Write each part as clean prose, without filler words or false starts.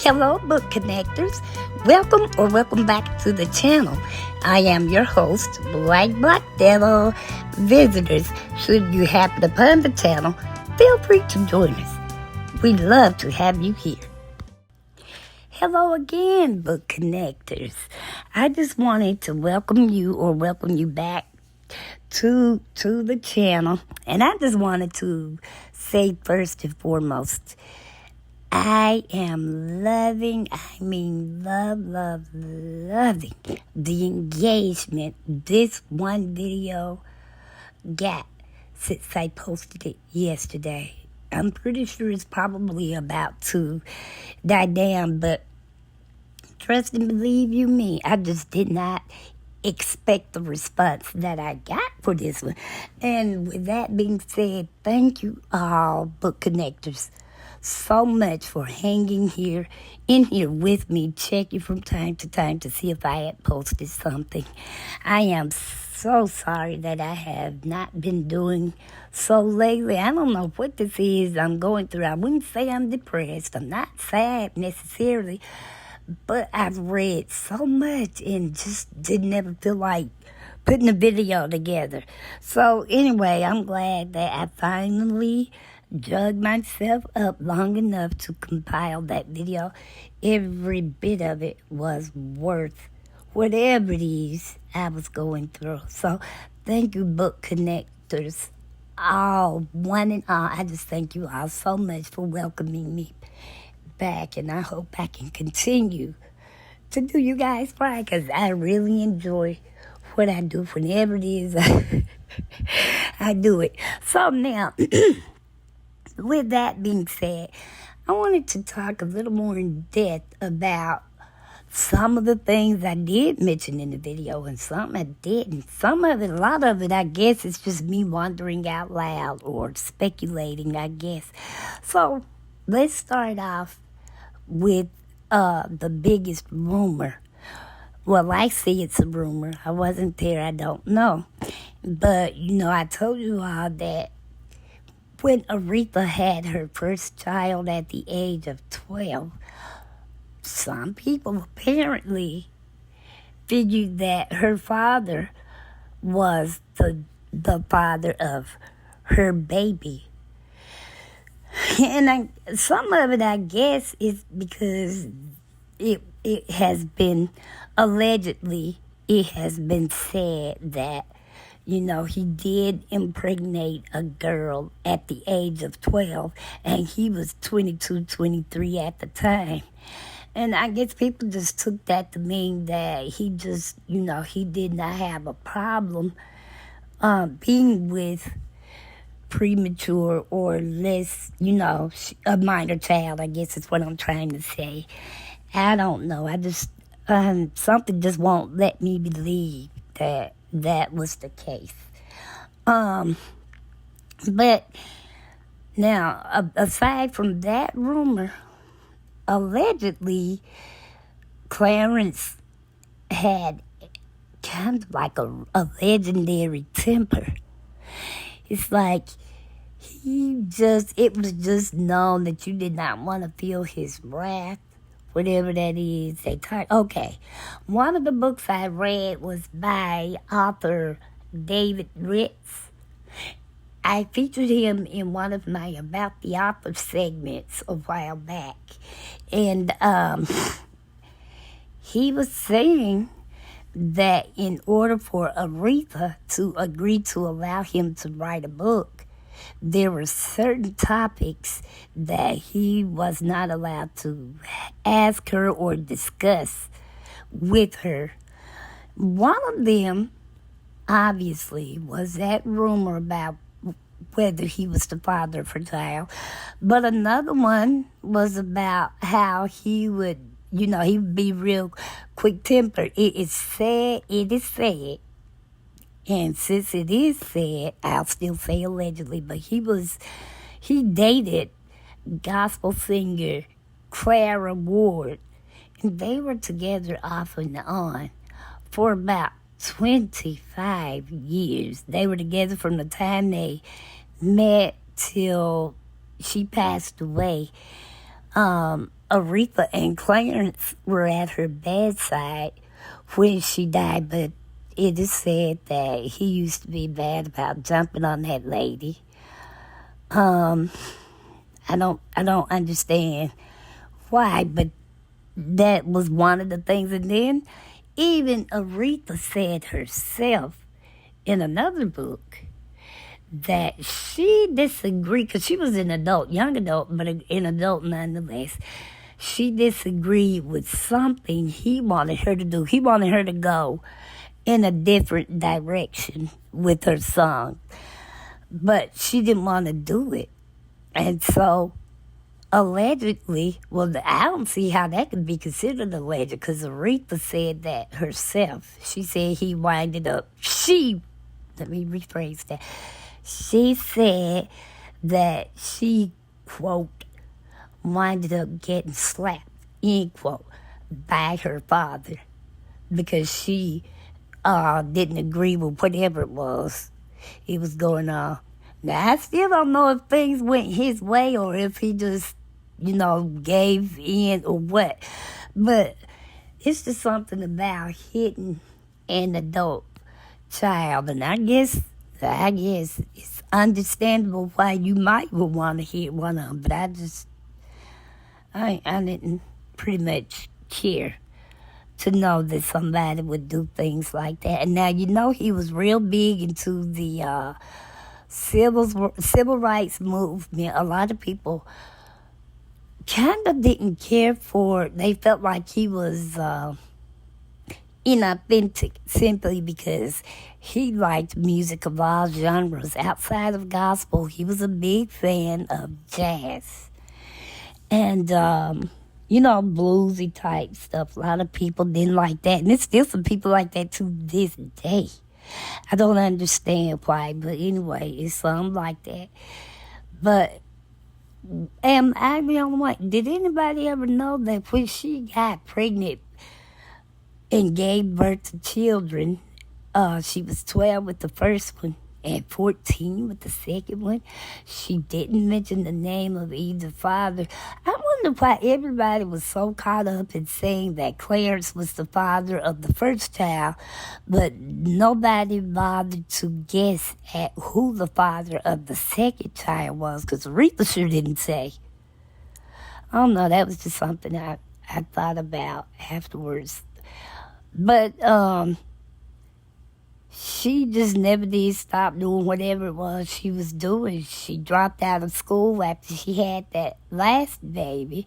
Hello, book connectors. Welcome back to the channel. I am your host, Black Devil. Visitors, should you happen upon the channel, feel free to join us. We'd love to have you here. Hello again, book connectors. I just wanted to welcome you back to the channel. And I just wanted to say first and foremost, I am loving the engagement this one video got since I posted it yesterday. I'm pretty sure it's probably about to die down, but trust and believe you me, I just did not expect the response that I got for this one. And with that being said, thank you all, book connectors, so much for hanging in here with me, checking from time to time to see if I had posted something. I am so sorry that I have not been doing so lately. I don't know what this is I'm going through. I wouldn't say I'm depressed. I'm not sad necessarily, but I've read so much and just didn't ever feel like putting a video together. So anyway, I'm glad that I finally dug myself up long enough to compile that video. Every bit of it was worth whatever it is I was going through. So thank you, book connectors, all, one and all. I just thank you all so much for welcoming me back, and I hope I can continue to do you guys right, because I really enjoy what I do whenever it is I do it. So now, with that being said, I wanted to talk a little more in depth about some of the things I did mention in the video and some I didn't. Some of it, a lot of it, I guess, is just me wondering out loud or speculating, I guess. So let's start off with the biggest rumor. Well, I see it's a rumor. I wasn't there. I don't know. But, I told you all that when Aretha had her first child at the age of 12, some people apparently figured that her father was the father of her baby. And some of it, I guess, is because it has been, allegedly, it has been said that, he did impregnate a girl at the age of 12, and he was 22, 23 at the time. And I guess people just took that to mean that he just, he did not have a problem being with premature or less, a minor child, I guess is what I'm trying to say. I don't know. I just, something just won't let me believe that was the case. But now, aside from that rumor, allegedly, Clarence had kind of like a legendary temper. It's like it was just known that you did not want to feel his wrath, whatever that is. Okay, one of the books I read was by author David Ritz. I featured him in one of my About the Author segments a while back. And he was saying that in order for Aretha to agree to allow him to write a book, there were certain topics that he was not allowed to ask her or discuss with her. One of them, obviously, was that rumor about whether he was the father of her child. But another one was about how he would, he would be real quick-tempered. It is said, and since it is said, I'll still say allegedly, but he dated gospel singer Clara Ward, and they were together off and on for about 25 years. They were together from the time they met till she passed away. Aretha and Clarence were at her bedside when she died, but it is said that he used to be bad about jumping on that lady. I don't understand why, but that was one of the things. And then even Aretha said herself in another book that she disagreed, because she was an adult, young adult, but an adult nonetheless. She disagreed with something he wanted her to do. He wanted her to go in a different direction with her song, but she didn't want to do it. And so, allegedly, well, I don't see how that could be considered alleged, because Aretha said that herself. She said he winded up, let me rephrase that. She said that she, quote, winded up getting slapped, end quote, by her father, because she didn't agree with whatever it was going on. Now, I still don't know if things went his way or if he just, gave in or what. But it's just something about hitting an adult child. And I guess it's understandable why you might want to hit one of them. But I didn't pretty much care to know that somebody would do things like that. And now, he was real big into the civil rights movement. A lot of people kind of didn't care for it. They felt like he was inauthentic simply because he liked music of all genres. Outside of gospel, he was a big fan of jazz and bluesy type stuff. A lot of people didn't like that, and there's still some people like that to this day. I don't understand why, but anyway, it's something like that. But am I the only one? Did anybody ever know that when she got pregnant and gave birth to children, she was 12 with the first one and 14 with the second one? She didn't mention the name of either father. I wonder why everybody was so caught up in saying that Clarence was the father of the first child, but nobody bothered to guess at who the father of the second child was, because Aretha sure didn't say. I don't know, that was just something I thought about afterwards. But she just never did stop doing whatever it was she was doing. She dropped out of school after she had that last baby,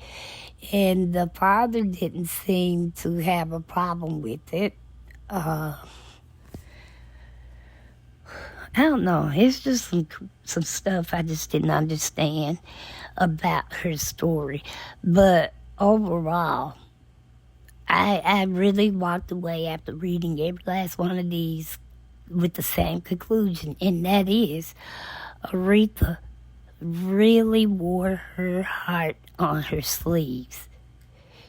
and the father didn't seem to have a problem with it. I don't know. It's just some stuff I just didn't understand about her story. But overall, I really walked away after reading every last one of these with the same conclusion, and that is Aretha really wore her heart on her sleeves.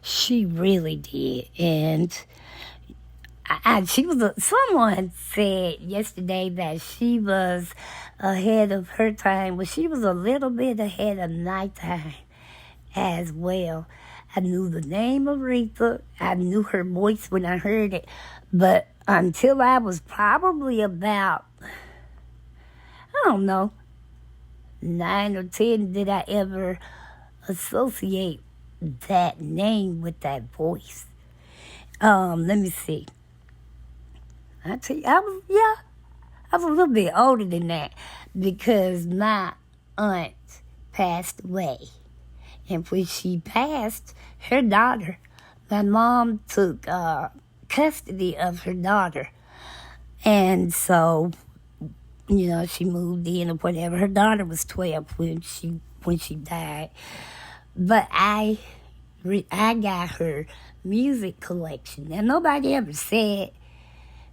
She really did. And someone said yesterday that she was ahead of her time. Well, she was a little bit ahead of nighttime as well. I knew the name of Aretha. I knew her voice when I heard it. But until I was probably about, 9 or 10, did I ever associate that name with that voice. Let me see. I tell you, I was a little bit older than that, because my aunt passed away. And when she passed, her daughter, my mom took custody of her daughter. And so, she moved in or whatever. Her daughter was 12 when she died. But I got her music collection. Now, nobody ever said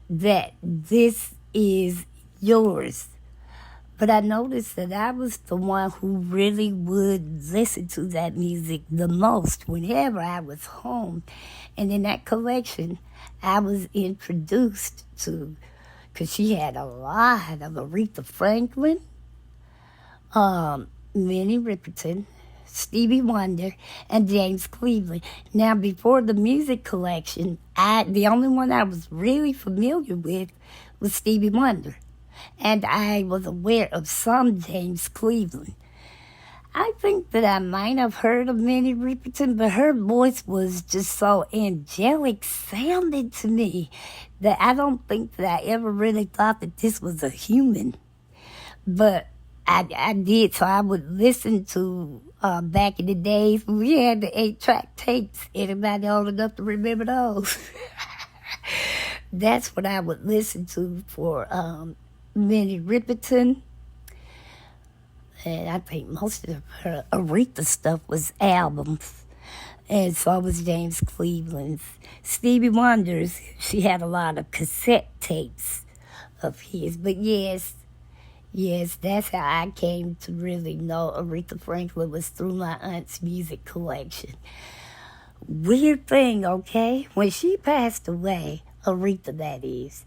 that this is yours. But I noticed that I was the one who really would listen to that music the most whenever I was home. And in that collection, I was introduced to, because she had a lot of Aretha Franklin, Minnie Riperton, Stevie Wonder, and James Cleveland. Now, before the music collection, the only one I was really familiar with was Stevie Wonder. And I was aware of some James Cleveland. I think that I might have heard of Minnie Riperton, but her voice was just so angelic sounding to me that I don't think that I ever really thought that this was a human. But I did, so I would listen to, back in the days when we had the 8-track tapes. Anybody old enough to remember those? That's what I would listen to for Minnie Riperton. And I think most of her Aretha stuff was albums. And so was James Cleveland's. Stevie Wonder's, she had a lot of cassette tapes of his. But yes, that's how I came to really know Aretha Franklin, was through my aunt's music collection. Weird thing, okay? When she passed away, Aretha that is,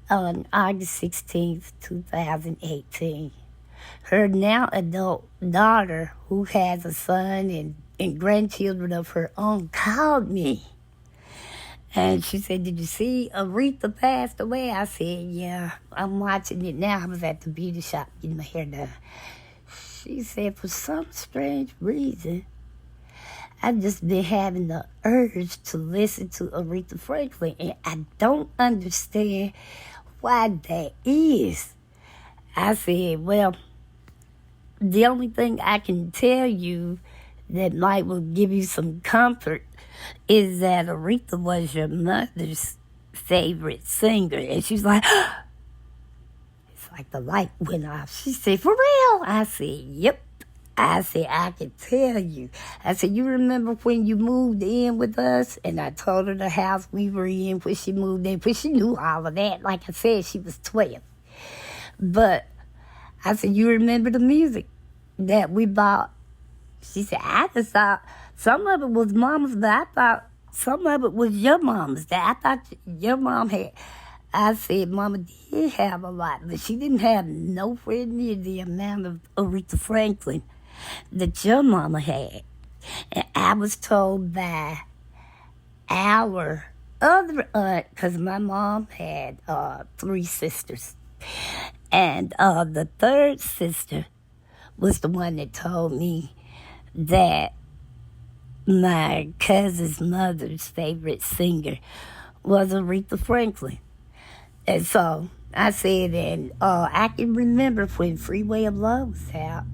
on August 16th, 2018, her now adult daughter, who has a son and grandchildren of her own, called me. And she said, "Did you see Aretha passed away?" I said, "Yeah, I'm watching it now. I was at the beauty shop getting my hair done." She said, "For some strange reason, I've just been having the urge to listen to Aretha Franklin, and I don't understand why that is." I said, "Well, the only thing I can tell you that might will give you some comfort is that Aretha was your mother's favorite singer." And she's like, it's like the light went off. She said, "For real?" I said, "Yep." I said, "I can tell you." I said, "You remember when you moved in with us?" And I told her the house we were in when she moved in, but she knew all of that. Like I said, she was 12. But I said, "You remember the music that we bought?" She said, "I just thought some of it was Mama's, but I thought some of it was your Mama's. That I thought your mom had." I said, "Mama did have a lot, but she didn't have nowhere near the amount of Aretha Franklin that your mama had." And I was told by our other aunt, because my mom had 3 sisters, and the third sister was the one that told me that my cousin's mother's favorite singer was Aretha Franklin. And so I said, and I can remember when Freeway of Love was out,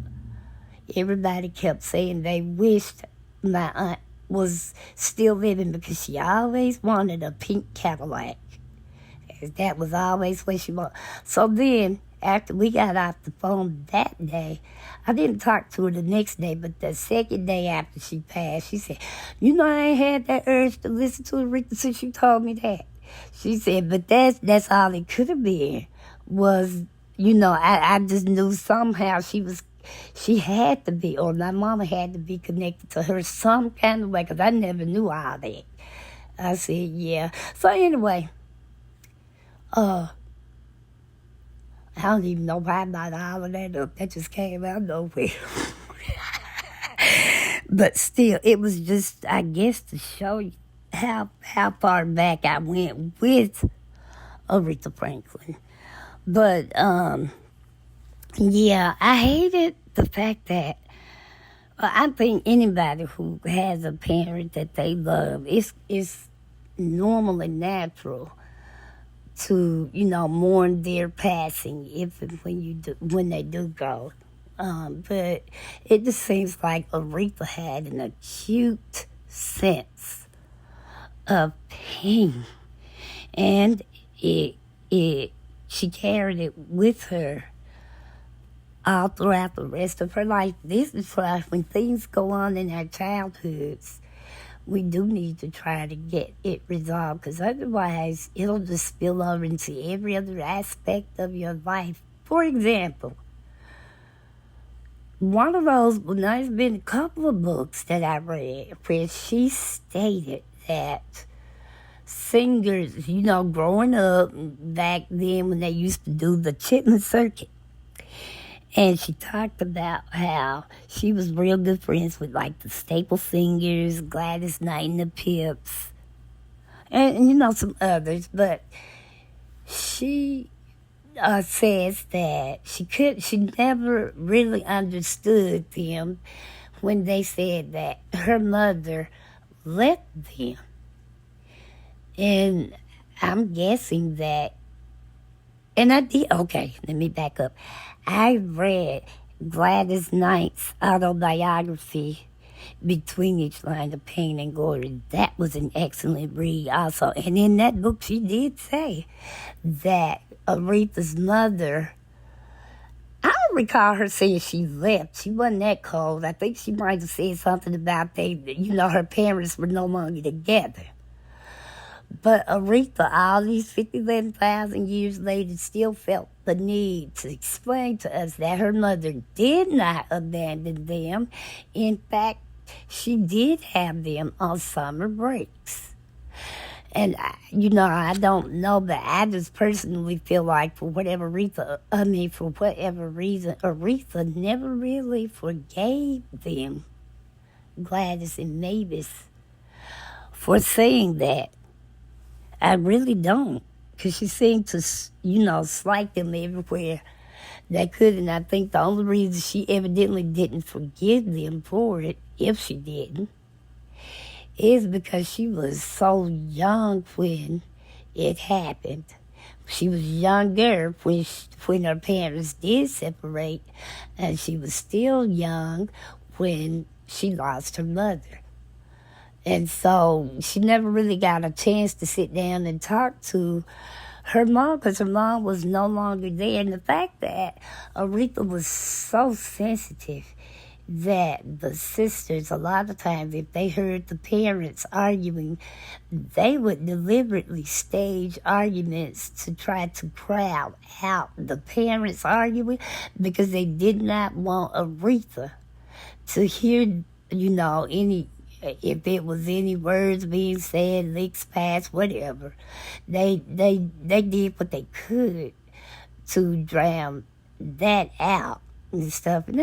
everybody kept saying they wished my aunt was still living because she always wanted a pink Cadillac. That was always what she wanted. So then, after we got off the phone that day, I didn't talk to her the next day, but the second day after she passed, she said, "You know, I ain't had that urge to listen to Aretha since you told me that." She said, "But that's all it could have been, was, you know, I just knew somehow she had to be, or my mama had to be connected to her some kind of way, because I never knew all that." I said, "Yeah." So anyway, I don't even know why I brought all of that up. That just came out of nowhere. But still, it was just, I guess, to show you how far back I went with Aretha Franklin. But, yeah, I hated the fact that, I think anybody who has a parent that they love, it's normal and natural to, you know, mourn their passing if and when they do go. But it just seems like Aretha had an acute sense of pain, and she carried it with her all throughout the rest of her life. This is why when things go on in our childhoods, we do need to try to get it resolved, because otherwise it'll just spill over into every other aspect of your life. For example, one of those, well, there's been a couple of books that I read where she stated that singers, you know, growing up back then when they used to do the Chitlin Circuit, And she talked about how she was real good friends with like the Staple Singers, Gladys Knight and the Pips, and some others. But she says that she never really understood them when they said that her mother left them. And I'm guessing that, and I did, okay, let me back up. I read Gladys Knight's autobiography, Between Each Line of Pain and Glory. That was an excellent read also. And in that book, she did say that Aretha's mother, I don't recall her saying she left. She wasn't that cold. I think she might have said something about her parents were no longer together. But Aretha, all these 57,000 years later, still felt the need to explain to us that her mother did not abandon them. In fact, she did have them on summer breaks. And, I don't know, but I just personally feel like for whatever reason, Aretha never really forgave them, Gladys and Mavis, for saying that. I really don't, because she seemed to, slight them everywhere they could. And I think the only reason she evidently didn't forgive them for it, if she didn't, is because she was so young when it happened. She was younger when her parents did separate, and she was still young when she lost her mother. And so she never really got a chance to sit down and talk to her mom, because her mom was no longer there. And the fact that Aretha was so sensitive that the sisters, a lot of times, if they heard the parents arguing, they would deliberately stage arguments to try to crowd out the parents arguing, because they did not want Aretha to hear, if it was any words being said, licks passed, whatever. They did what they could to drown that out and stuff. And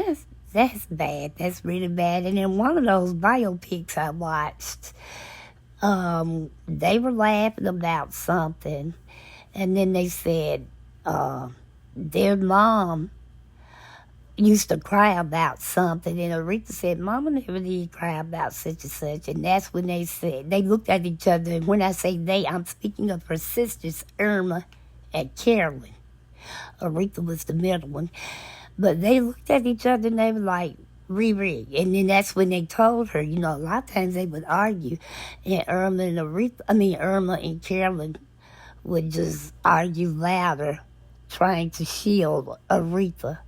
that's bad. That's really bad. And in one of those biopics I watched, they were laughing about something, and then they said their mom used to cry about something, and Aretha said, Mama never did cry about such and such. And that's when they looked at each other, and when I say they, I'm speaking of her sisters, Irma and Carolyn. Aretha was the middle one. But they looked at each other and they were like, Riri. And then that's when they told her, a lot of times they would argue, and Irma and Carolyn would just argue louder, trying to shield Aretha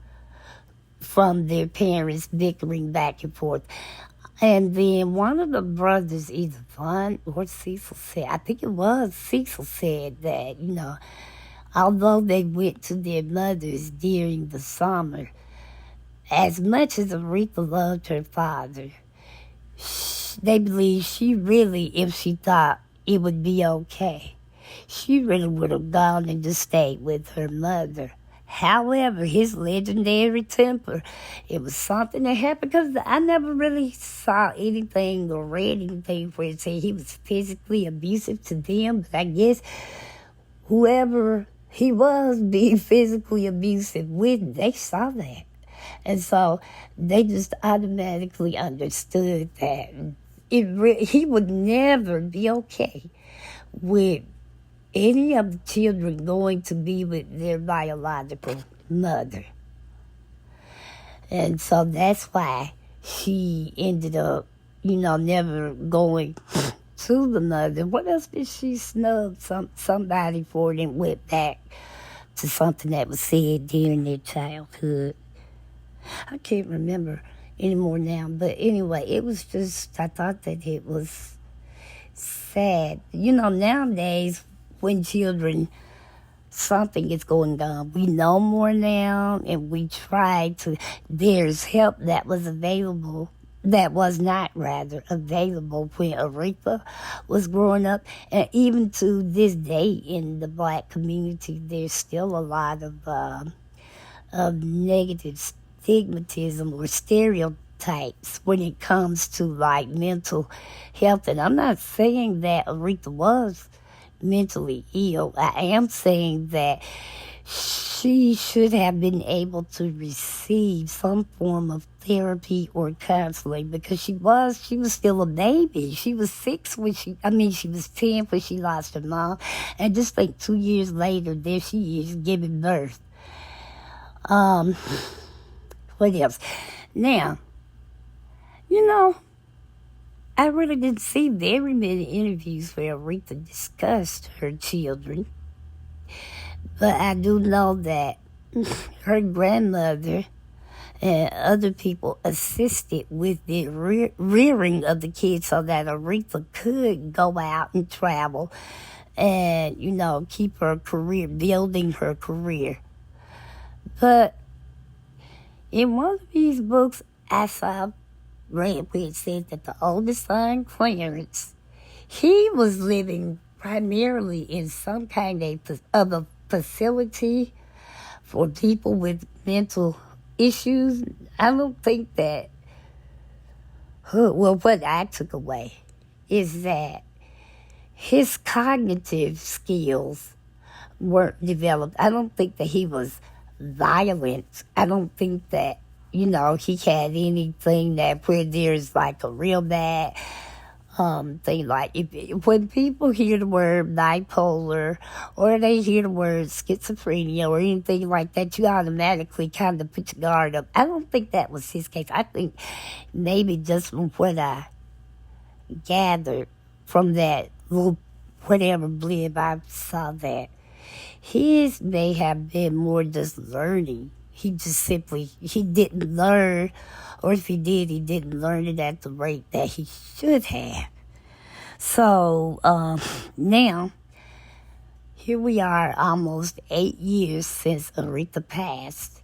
from their parents bickering back and forth. And then one of the brothers, either Vaughn or Cecil said, I think it was Cecil said that, although they went to their mothers during the summer, as much as Aretha loved her father, they believe she really, if she thought it would be okay, she really would have gone and just stayed with her mother. However, his legendary temper, it was something that happened, because I never really saw anything or read anything where it said he was physically abusive to them. But I guess whoever he was being physically abusive with, they saw that. And so they just automatically understood that he would never be okay with any of the children going to be with their biological mother. And so that's why she ended up, never going to the mother. What else did she snub somebody for, and went back to something that was said during their childhood? I can't remember anymore now. But anyway, it was just, I thought that it was sad. Nowadays, when children, something is going on, we know more now, and we try to, there's help that was not available when Aretha was growing up. And even to this day in the Black community, there's still a lot of of negative stigmatism or stereotypes when it comes to like mental health. And I'm not saying that Aretha was mentally ill. I am saying that she should have been able to receive some form of therapy or counseling because she was still a baby. She was 6 when she was 10 when she lost her mom, and just like 2 years later, there she is giving birth. What else? Now, I really didn't see very many interviews where Aretha discussed her children. But I do know that her grandmother and other people assisted with the rearing of the kids so that Aretha could go out and travel and, keep her career, building her career. But in one of these books I read where it said that the oldest son, Clarence, he was living primarily in some kind of a facility for people with mental issues. I don't think that, what I took away is that his cognitive skills weren't developed. I don't think that he was violent. I don't think that, he had anything that where there's like a real bad thing. Like when people hear the word bipolar or they hear the word schizophrenia or anything like that, you automatically kind of put your guard up. I don't think that was his case. I think maybe just from what I gathered from that little whatever blip I saw, that his may have been more just learning. He didn't learn, or if he did, he didn't learn it at the rate that he should have. So now, here we are almost 8 years since Aretha passed.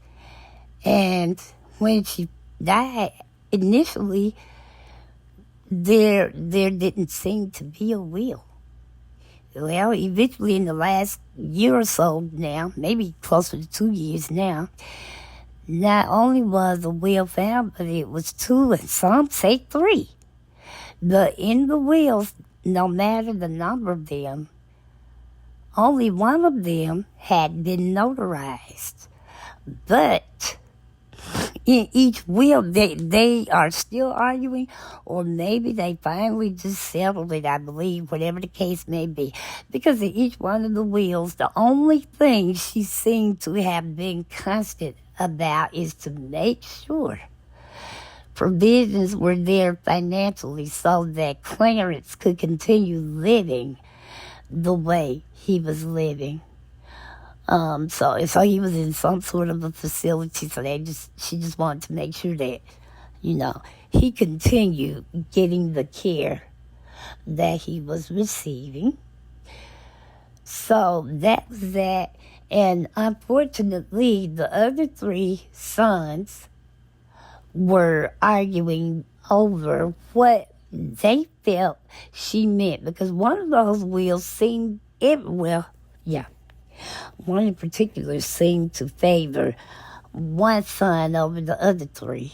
And when she died, initially, there didn't seem to be a will. Well, eventually in the last year or so now, maybe closer to 2 years now, not only was a will found, but it was 2 and some say 3. But in the wills, no matter the number of them, only one of them had been notarized. But in each will, they are still arguing, or maybe they finally just settled it, I believe, whatever the case may be. Because in each one of the wills, the only thing she seemed to have been constant about is to make sure provisions were there financially so that Clarence could continue living the way he was living. So he was in some sort of a facility, so she just wanted to make sure that, he continued getting the care that he was receiving. So that was that. And unfortunately, the other 3 sons were arguing over what they felt she meant, because one of those wills seemed, one in particular seemed to favor one son over the other 3.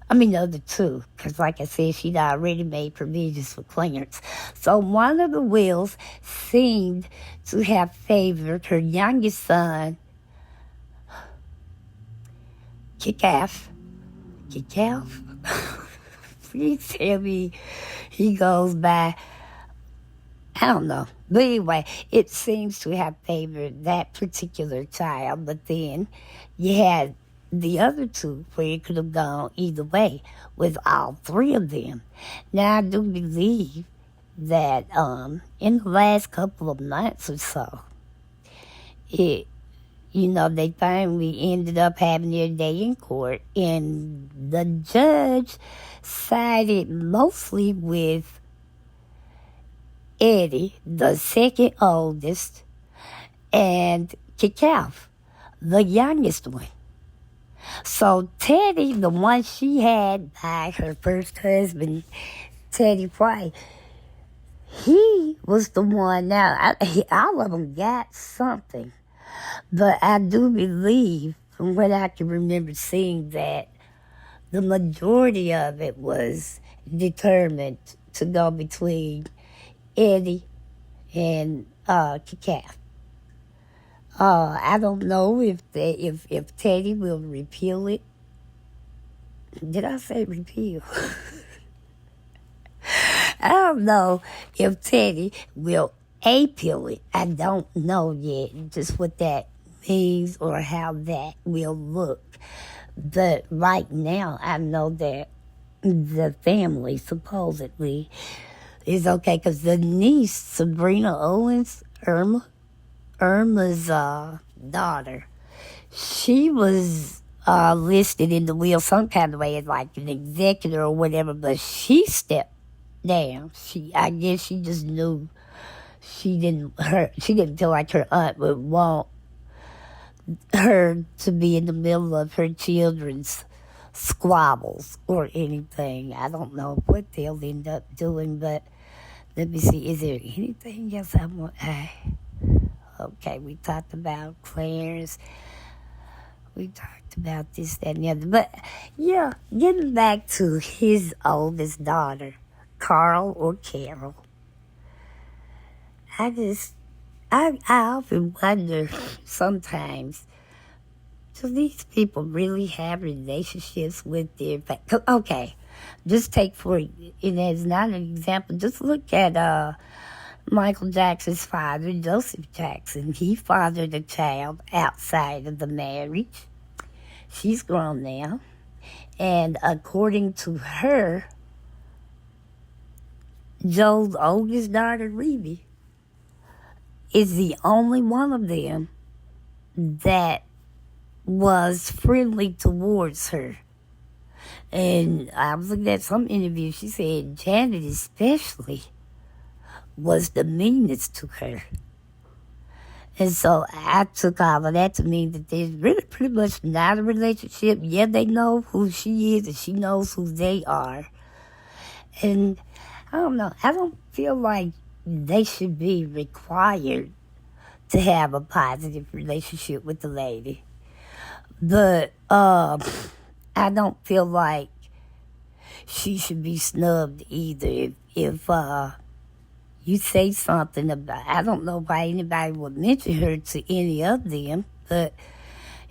The other 2, because like I said, she'd already made provisions for Clarence. So one of the wills seemed to have favored her youngest son, Kickoff. Please tell me he goes by, I don't know. But anyway, it seems to have favored that particular child. But then you had the other 2 where it could have gone either way with all 3 of them. Now, I do believe that in the last couple of months or so, they finally ended up having their day in court, and the judge sided mostly with Eddie, the second oldest, and Kickoff, the youngest one. So Teddy, the one she had by her first husband, Teddy White, he was the one. Now, all of them got something. But I do believe, from what I can remember seeing, that the majority of it was determined to go between Eddie and Cacao. I don't know if Teddy will repeal it. Did I say repeal? I don't know if Teddy will appeal it. I don't know yet just what that means or how that will look. But right now, I know that the family supposedly is okay, because the niece, Sabrina Owens, Irma's daughter, she was listed in the will some kind of way as like an executor or whatever, but she stepped down. I guess she just knew she didn't feel like her aunt would want her to be in the middle of her children's squabbles or anything. I don't know what they'll end up doing, but let me see. Is there anything else I want? Okay, we talked about Clarence. We talked about this, that, and the other. But, yeah, getting back to his oldest daughter, Carl or Carol, I often wonder sometimes, do these people really have relationships with their okay, just take for it as not an example, just look at Michael Jackson's father, Joseph Jackson. He fathered a child outside of the marriage. She's grown now. And according to her, Joe's oldest daughter, Rebe, is the only one of them that was friendly towards her. And I was looking at some interview, she said Janet especially was the meanest to her. And so I took all of that to mean that there's really pretty much not a relationship. Yeah, they know who she is and she knows who they are. And I don't know, I don't feel like they should be required to have a positive relationship with the lady. But I don't feel like she should be snubbed either. If you say something about, I don't know why anybody would mention her to any of them, but,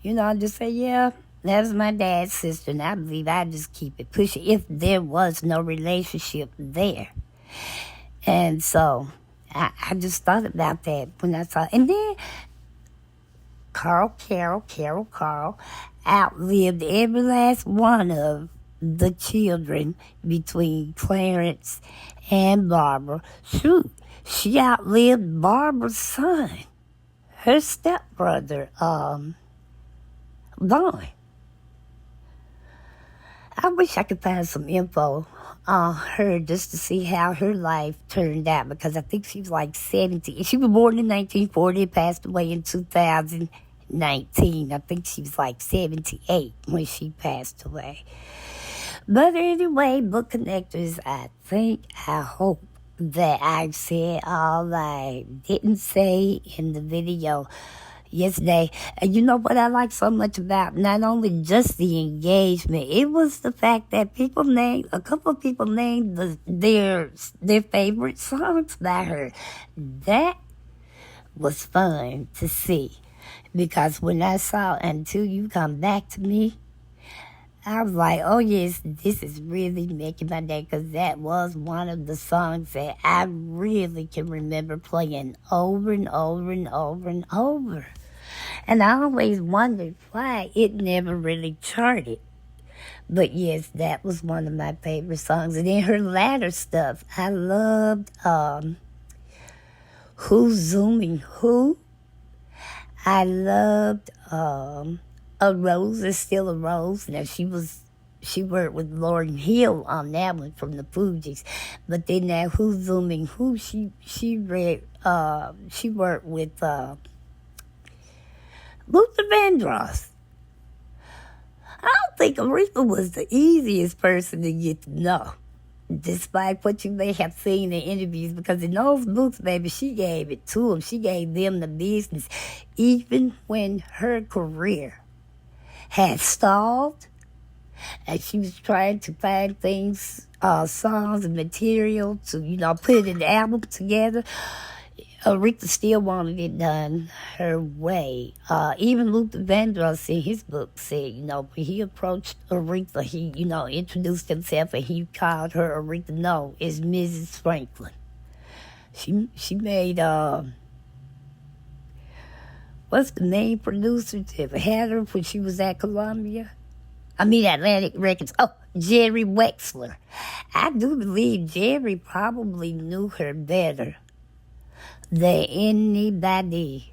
I just say, yeah, that was my dad's sister, and I believe I just keep it pushing if there was no relationship there. And so I just thought about that when I saw it. And then Carl outlived every last one of the children between Clarence and Barbara. Shoot, she outlived Barbara's son, her stepbrother, Vaughn. I wish I could find some info on her just to see how her life turned out, because I think she was like 70. She was born in 1940 and passed away in 2019. I think she was like 78 when she passed away. But anyway, book connectors, I hope that I've said all I didn't say in the video yesterday. And you know what I like so much about not only just the engagement, it was the fact that a couple of people named their favorite songs by her. That was fun to see, because when I saw Until You Come Back to Me, I was like, oh yes, this is really making my day, because that was one of the songs that I really can remember playing over and over and over and over. And I always wondered why it never really charted. But yes, that was one of my favorite songs. And then her latter stuff, I loved Who's Zooming Who? I loved A Rose Is Still a Rose. Now, she worked with Lauryn Hill on that one from the Fugees. But then that Who's Zooming Who, she worked with Luther Vandross. I don't think Aretha was the easiest person to get to know, despite what you may have seen in interviews, because in those books, baby, she gave it to them. She gave them the business, even when her career had stalled, and she was trying to find things, songs and material to, put an album together. Aretha still wanted it done her way. Even Luther Vandross in his book said, when he approached Aretha, he, introduced himself and he called her Aretha. No, it's Mrs. Franklin. She made, what's the main producer that had her when she was at Columbia? Atlantic Records. Oh, Jerry Wexler. I do believe Jerry probably knew her better than anybody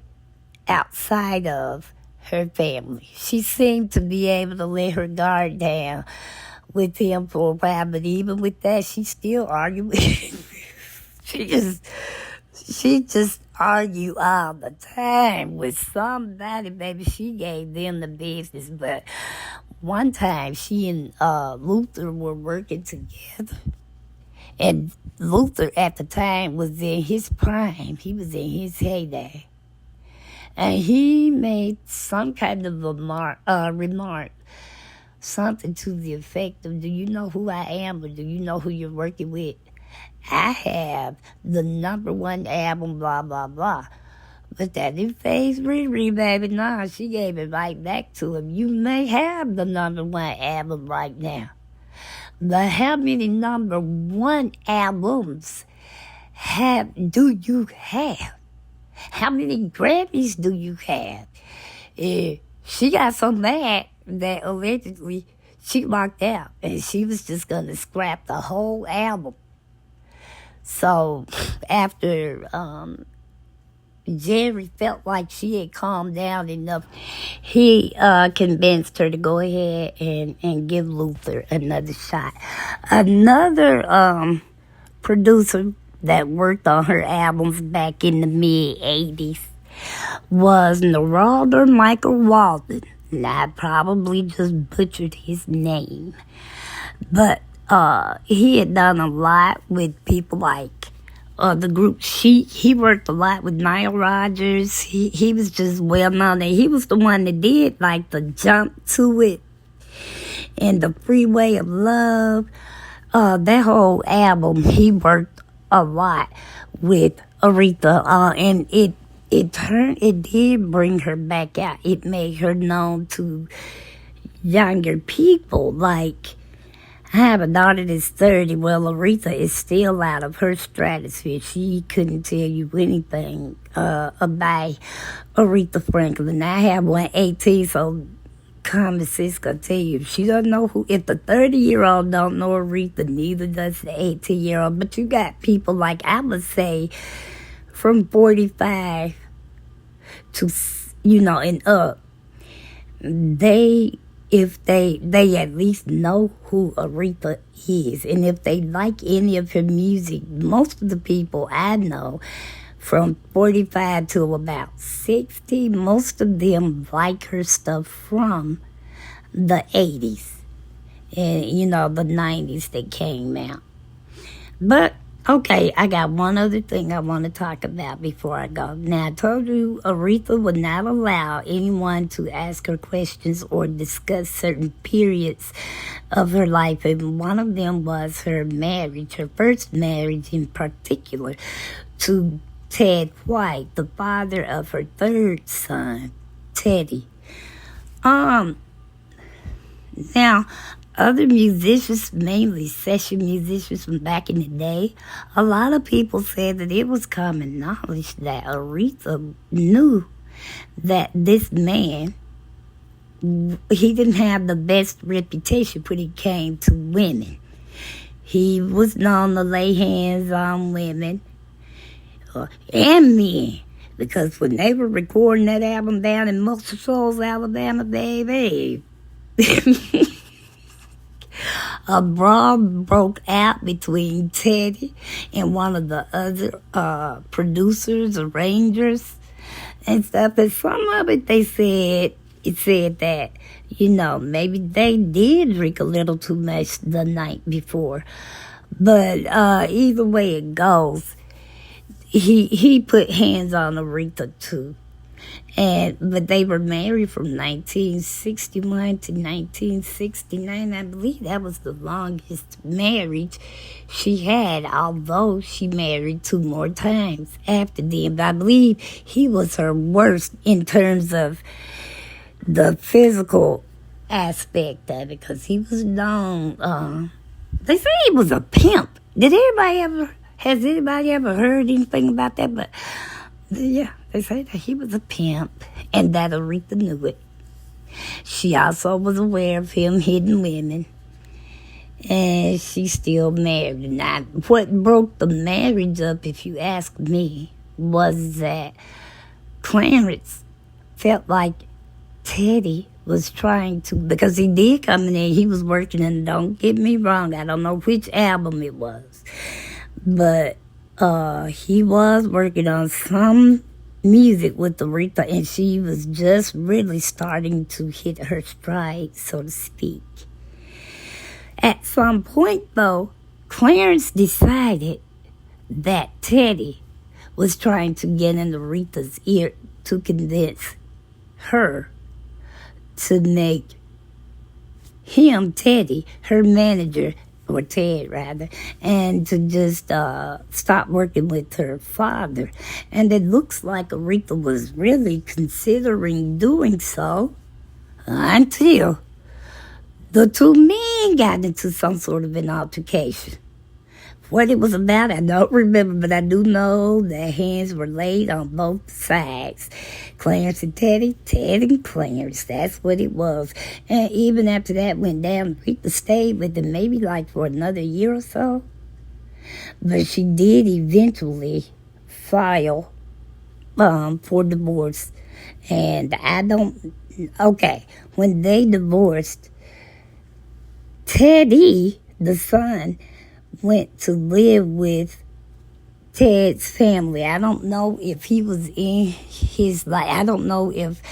outside of her family. She seemed to be able to let her guard down with him for a while, but even with that, she still argued with him. She just argued all the time with somebody, baby. She gave them the business, but one time she and Luther were working together. And Luther, at the time, was in his prime. He was in his heyday. And he made some kind of remark, something to the effect of, do you know who I am, or do you know who you're working with? I have the #1 album, blah, blah, blah. But that didn't faze Riri, baby. Nah, she gave it right back to him. You may have the #1 album right now, but how many #1 albums do you have? How many Grammys do you have? She got so mad that allegedly she walked out and she was just going to scrap the whole album. So after Jerry felt like she had calmed down enough, he convinced her to go ahead and give Luther another shot. Another producer that worked on her albums back in the mid-'80s was Naralda Michael Walden. And I probably just butchered his name. But he had done a lot with people like the group Chic. He worked a lot with Nile Rodgers. He was just well known. And he was the one that did like the Jump to It and the Freeway of Love. That whole album, he worked a lot with Aretha. And it did bring her back out. It made her known to younger people. Like, I have a daughter that's 30. Well, Aretha is still out of her stratosphere. She couldn't tell you anything about Aretha Franklin. I have one 18, so common sense gonna tell you. If she doesn't know if the 30-year-old don't know Aretha, neither does the 18-year-old. But you got people like, I would say, from 45 to, and up. If they at least know who Aretha is, and if they like any of her music, most of the people I know from 45 to about 60, most of them like her stuff from the 80s and, the 90s that came out. But, okay, I got one other thing I want to talk about before I go. Now, I told you Aretha would not allow anyone to ask her questions or discuss certain periods of her life, and one of them was her marriage, her first marriage in particular, to Ted White, the father of her third son, Teddy. Now, other musicians, mainly session musicians from back in the day, a lot of people said that it was common knowledge that Aretha knew that this man, he didn't have the best reputation when it came to women. He was known to lay hands on women and men, because when they were recording that album down in Muscle Shoals, Alabama, baby, a brawl broke out between Teddy and one of the other producers, arrangers, and stuff. And some of it, it said that, maybe they did drink a little too much the night before. But either way it goes, he put hands on Aretha too. But they were married from 1961 to 1969. I believe that was the longest marriage she had, although she married 2 more times after them. But I believe he was her worst in terms of the physical aspect of it, because he was known, they say he was a pimp. Has anybody ever heard anything about that? But yeah, they say that he was a pimp, and that Aretha knew it. She also was aware of him hitting women, and she still married. Now, what broke the marriage up, if you ask me, was that Clarence felt like Teddy was trying to, because he did come in there, he was working, and don't get me wrong, I don't know which album it was, but he was working on some music with Aretha, and she was just really starting to hit her stride, so to speak. At some point, though, Clarence decided that Teddy was trying to get in Aretha's ear to convince her to make him, Teddy, her manager, or Ted rather, and to just stop working with her father. And it looks like Aretha was really considering doing so until the 2 men got into some sort of an altercation. What it was about, I don't remember, but I do know that hands were laid on both sides. Clarence and Teddy, Ted and Clarence, that's what it was. And even after that went down, Aretha stayed with him maybe like for another year or so. But she did eventually file for divorce. And when they divorced, Teddy, the son, went to live with Ted's family. I don't know if he was in his life. I don't know if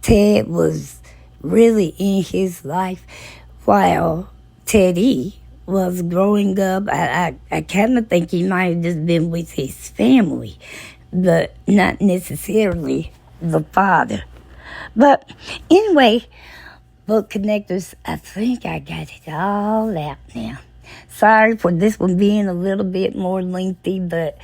Ted was really in his life while Teddy was growing up. I kind of think he might have just been with his family, but not necessarily the father. But anyway, book connectors, I think I got it all out now. Sorry for this one being a little bit more lengthy, but,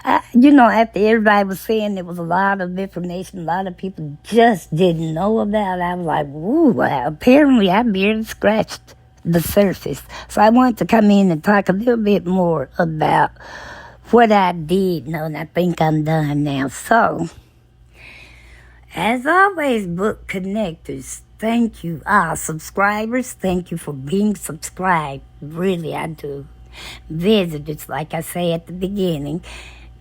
after everybody was saying there was a lot of information, a lot of people just didn't know about it, I was like, ooh, apparently I barely scratched the surface. So I wanted to come in and talk a little bit more about what I did know, and I think I'm done now. So, as always, book connectors, thank you. Subscribers, thank you for being subscribed. Really, I do. Visitors, like I say at the beginning,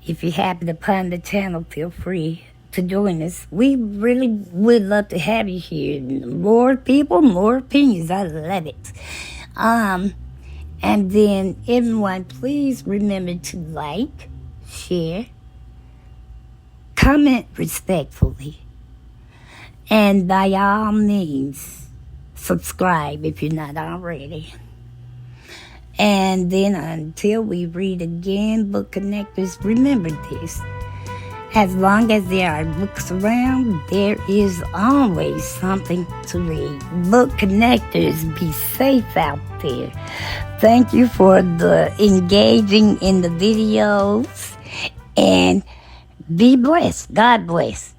if you happen upon the channel, feel free to join us. We really would love to have you here. More people, more opinions. I love it. And then, everyone, please remember to like, share, comment respectfully, and by all means, subscribe if you're not already. And then until we read again, book connectors, remember this. As long as there are books around, there is always something to read. Book connectors, be safe out there. Thank you for the engaging in the videos. And be blessed. God bless.